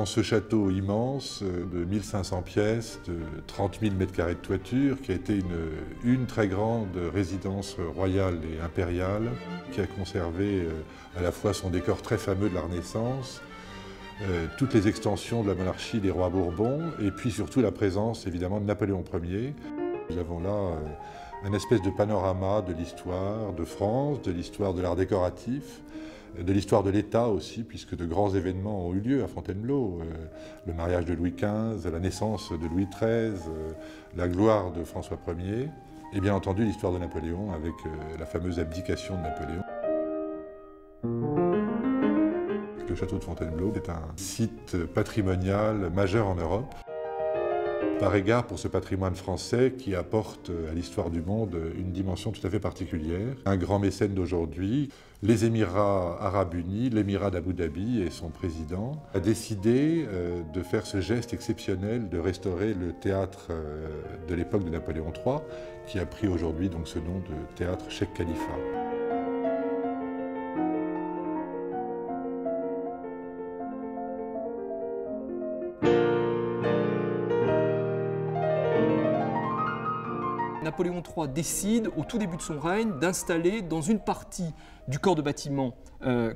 dans ce château immense de 1500 pièces, de 30 000 m² de toiture, qui a été une très grande résidence royale et impériale, qui a conservé à la fois son décor très fameux de la Renaissance, toutes les extensions de la monarchie des rois Bourbons, et puis surtout la présence évidemment de Napoléon Ier. Nous avons là un espèce de panorama de l'histoire de France, de l'histoire de l'art décoratif, de l'histoire de l'État aussi, puisque de grands événements ont eu lieu à Fontainebleau. Le mariage de Louis XV, la naissance de Louis XIII, la gloire de François Ier, et bien entendu l'histoire de Napoléon avec la fameuse abdication de Napoléon. Le château de Fontainebleau est un site patrimonial majeur en Europe, par égard pour ce patrimoine français qui apporte à l'histoire du monde une dimension tout à fait particulière. Un grand mécène d'aujourd'hui, les Émirats arabes unis, l'émirat d'Abu Dhabi et son président, a décidé de faire ce geste exceptionnel de restaurer le théâtre de l'époque de Napoléon III, qui a pris aujourd'hui donc ce nom de théâtre Cheikh Khalifa. Napoléon III décide, au tout début de son règne, d'installer dans une partie du corps de bâtiment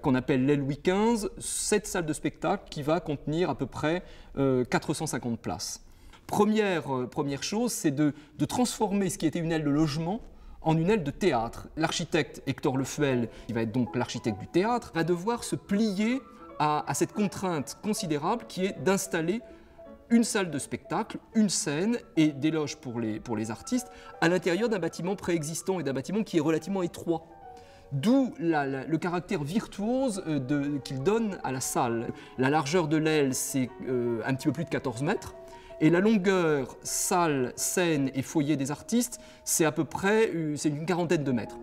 qu'on appelle l'aile Louis XV, cette salle de spectacle qui va contenir à peu près 450 places. Première chose, c'est de transformer ce qui était une aile de logement en une aile de théâtre. L'architecte Hector Lefuel, qui va être donc l'architecte du théâtre, va devoir se plier à cette contrainte considérable qui est d'installer une salle de spectacle, une scène et des loges pour les artistes à l'intérieur d'un bâtiment préexistant et d'un bâtiment qui est relativement étroit. D'où le caractère virtuose qu'il donne à la salle. La largeur de l'aile, c'est un petit peu plus de 14 mètres. Et la longueur salle, scène et foyer des artistes, c'est à peu près une quarantaine de mètres.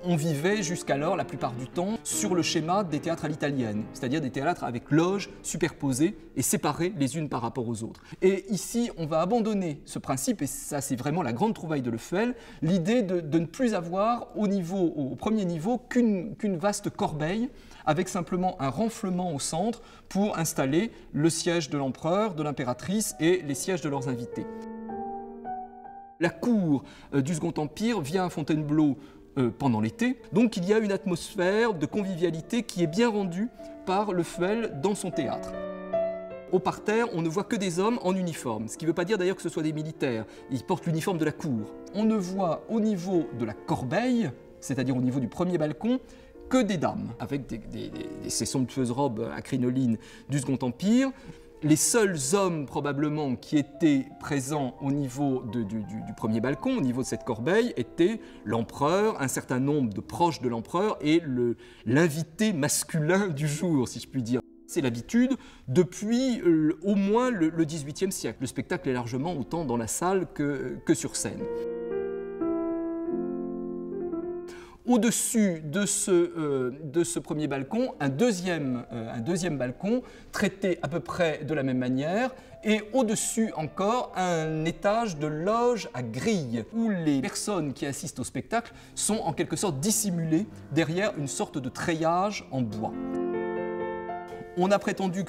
On vivait jusqu'alors, la plupart du temps, sur le schéma des théâtres à l'italienne, c'est-à-dire des théâtres avec loges superposées et séparées les unes par rapport aux autres. Et ici, on va abandonner ce principe, et ça c'est vraiment la grande trouvaille de Lefuel, l'idée de ne plus avoir au premier niveau qu'une vaste corbeille, avec simplement un renflement au centre pour installer le siège de l'empereur, de l'impératrice et les sièges de leurs invités. La cour du Second Empire vient à Fontainebleau pendant l'été. Donc il y a une atmosphère de convivialité qui est bien rendue par Lefuel dans son théâtre. Au parterre, on ne voit que des hommes en uniforme, ce qui ne veut pas dire d'ailleurs que ce soit des militaires. Ils portent l'uniforme de la cour. On ne voit au niveau de la corbeille, c'est-à-dire au niveau du premier balcon, que des dames, avec ces somptueuses robes à crinoline du Second Empire. Les seuls hommes probablement qui étaient présents au niveau du premier balcon, au niveau de cette corbeille, étaient l'empereur, un certain nombre de proches de l'empereur et l'invité masculin du jour, si je puis dire. C'est l'habitude depuis au moins le XVIIIe siècle. Le spectacle est largement autant dans la salle que sur scène. Au-dessus de ce premier balcon, un deuxième balcon traité à peu près de la même manière, et au-dessus encore un étage de loge à grille où les personnes qui assistent au spectacle sont en quelque sorte dissimulées derrière une sorte de treillage en bois. On a prétendu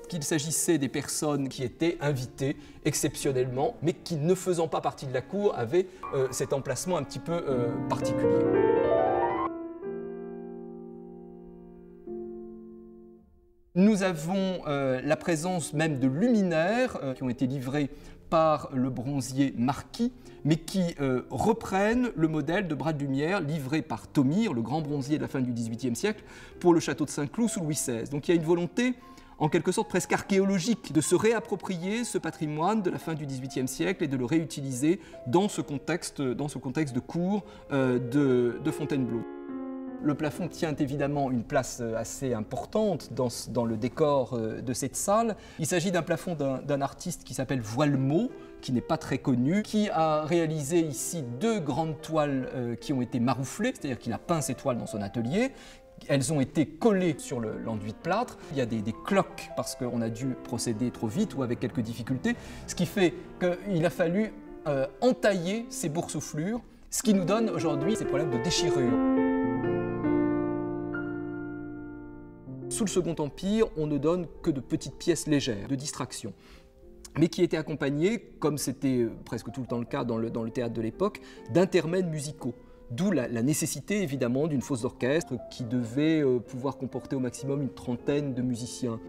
qu'il s'agissait des personnes qui étaient invitées exceptionnellement, mais qui, ne faisant pas partie de la cour, avaient cet emplacement un petit peu particulier. Nous avons la présence même de luminaires qui ont été livrés par le bronzier Marquis, mais qui reprennent le modèle de bras de lumière livré par Thomire, le grand bronzier de la fin du XVIIIe siècle, pour le château de Saint-Cloud sous Louis XVI. Donc il y a une volonté, en quelque sorte presque archéologique, de se réapproprier ce patrimoine de la fin du XVIIIe siècle et de le réutiliser dans ce contexte de cour de Fontainebleau. Le plafond tient évidemment une place assez importante dans le décor de cette salle. Il s'agit d'un plafond d'un artiste qui s'appelle Voilemot, qui n'est pas très connu, qui a réalisé ici deux grandes toiles qui ont été marouflées, c'est-à-dire qu'il a peint ces toiles dans son atelier. Elles ont été collées sur l'enduit de plâtre. Il y a des cloques parce qu'on a dû procéder trop vite ou avec quelques difficultés, ce qui fait qu'il a fallu entailler ces boursouflures, ce qui nous donne aujourd'hui ces problèmes de déchirure. Sous le Second Empire, on ne donne que de petites pièces légères, de distraction, mais qui étaient accompagnées, comme c'était presque tout le temps le cas dans le théâtre de l'époque, d'intermèdes musicaux. D'où la nécessité évidemment d'une fosse d'orchestre qui devait pouvoir comporter au maximum une trentaine de musiciens.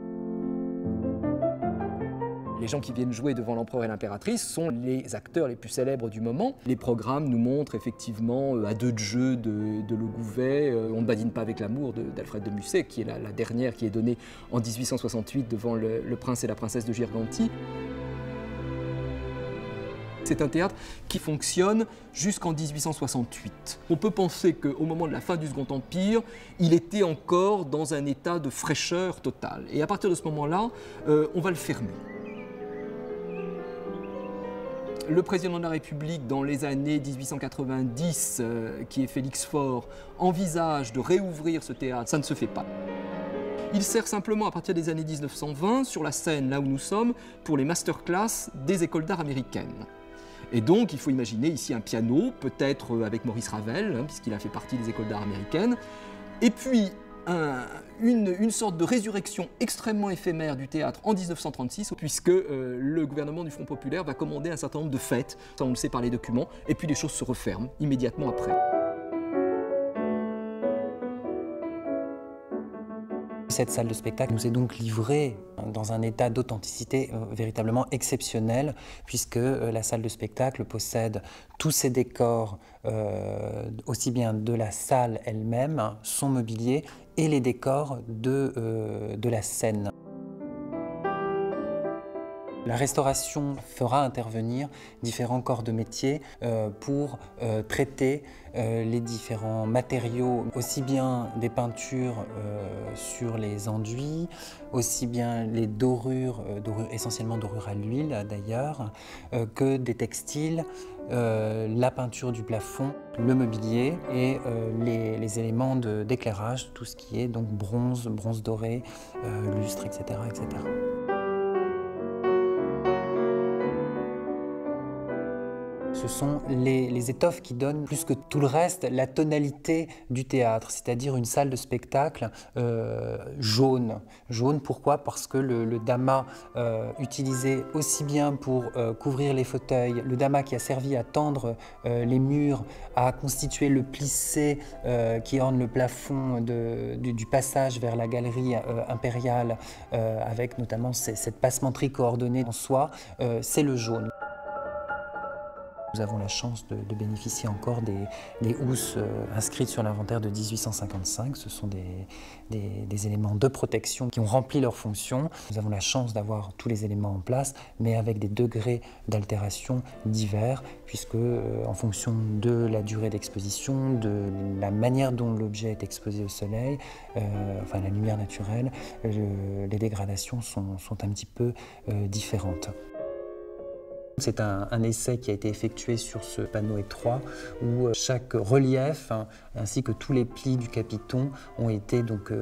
Les gens qui viennent jouer devant l'empereur et l'impératrice sont les acteurs les plus célèbres du moment. Les programmes nous montrent effectivement à deux de jeu de Le Gouvet, On ne badine pas avec l'amour d'Alfred de Musset, qui est la dernière qui est donnée en 1868 devant le prince et la princesse de Girgenti. C'est un théâtre qui fonctionne jusqu'en 1868. On peut penser qu'au moment de la fin du Second Empire, il était encore dans un état de fraîcheur totale. Et à partir de ce moment-là, on va le fermer. Le président de la République, dans les années 1890, qui est Félix Faure, envisage de réouvrir ce théâtre. Ça ne se fait pas. Il sert simplement à partir des années 1920, sur la scène là où nous sommes, pour les masterclass des écoles d'art américaines. Et donc, il faut imaginer ici un piano, peut-être avec Maurice Ravel, puisqu'il a fait partie des écoles d'art américaines, et puis une sorte de résurrection extrêmement éphémère du théâtre en 1936, puisque le gouvernement du Front populaire va commander un certain nombre de fêtes, ça on le sait par les documents, et puis les choses se referment immédiatement après. Cette salle de spectacle nous est donc livrée dans un état d'authenticité véritablement exceptionnel, puisque la salle de spectacle possède tous ses décors, aussi bien de la salle elle-même, son mobilier, et les décors de la scène. La restauration fera intervenir différents corps de métier pour traiter les différents matériaux, aussi bien des peintures sur les enduits, aussi bien les dorures, essentiellement dorures à l'huile d'ailleurs, que des textiles, la peinture du plafond, le mobilier et les éléments d'éclairage, tout ce qui est donc bronze doré, lustre, etc., etc. Ce sont les étoffes qui donnent, plus que tout le reste, la tonalité du théâtre, c'est-à-dire une salle de spectacle jaune. Jaune, pourquoi? Parce que le damas utilisé aussi bien pour couvrir les fauteuils, le damas qui a servi à tendre les murs, à constituer le plissé qui orne le plafond du passage vers la galerie impériale, avec notamment cette passementerie coordonnée en soie, c'est le jaune. Nous avons la chance de bénéficier encore des housses inscrites sur l'inventaire de 1855. Ce sont des éléments de protection qui ont rempli leur fonction. Nous avons la chance d'avoir tous les éléments en place, mais avec des degrés d'altération divers, puisque en fonction de la durée d'exposition, de la manière dont l'objet est exposé au soleil, enfin la lumière naturelle, les dégradations sont un petit peu différentes. C'est un essai qui a été effectué sur ce panneau étroit où chaque relief ainsi que tous les plis du capiton ont été donc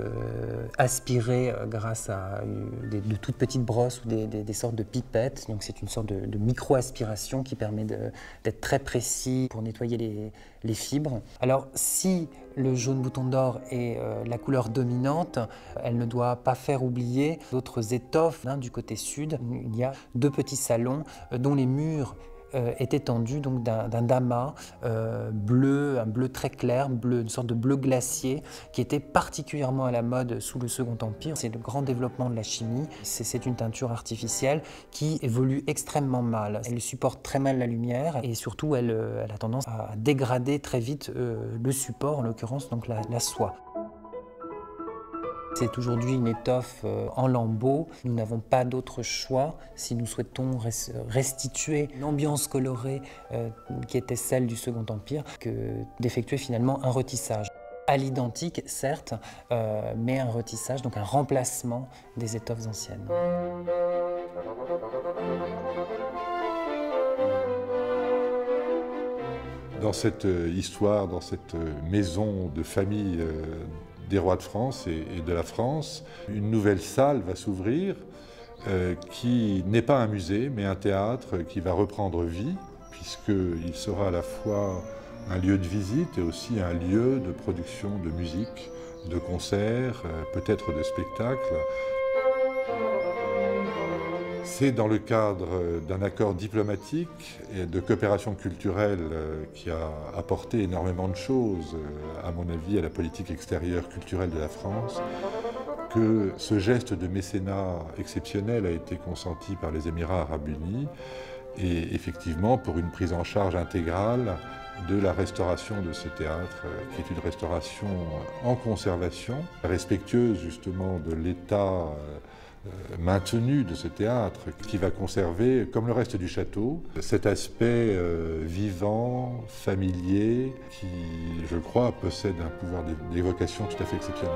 aspirés grâce à de toutes petites brosses ou des sortes de pipettes. Donc c'est une sorte de micro-aspiration qui permet d'être très précis pour nettoyer les fibres. Alors si le jaune bouton d'or est la couleur dominante, elle ne doit pas faire oublier d'autres étoffes. Du côté sud, il y a deux petits salons dont les murs est étendu donc d'un damas bleu, un bleu très clair, une sorte de bleu glacier qui était particulièrement à la mode sous le Second Empire. C'est le grand développement de la chimie. C'est une teinture artificielle qui évolue extrêmement mal. Elle supporte très mal la lumière et surtout elle a tendance à dégrader très vite le support, en l'occurrence donc la soie. C'est aujourd'hui une étoffe en lambeaux. Nous n'avons pas d'autre choix si nous souhaitons restituer l'ambiance colorée qui était celle du Second Empire que d'effectuer finalement un retissage. À l'identique, certes, mais un retissage, donc un remplacement des étoffes anciennes. Dans cette histoire, dans cette maison de famille des rois de France et de la France, une nouvelle salle va s'ouvrir qui n'est pas un musée, mais un théâtre qui va reprendre vie, puisqu'il sera à la fois un lieu de visite et aussi un lieu de production de musique de concerts, peut-être de spectacles. C'est dans le cadre d'un accord diplomatique et de coopération culturelle qui a apporté énormément de choses, à mon avis, à la politique extérieure culturelle de la France, que ce geste de mécénat exceptionnel a été consenti par les Émirats arabes unis et effectivement pour une prise en charge intégrale de la restauration de ce théâtre, qui est une restauration en conservation, respectueuse justement de l'état maintenu de ce théâtre, qui va conserver, comme le reste du château, cet aspect vivant, familier, qui, je crois, possède un pouvoir d'évocation tout à fait exceptionnel.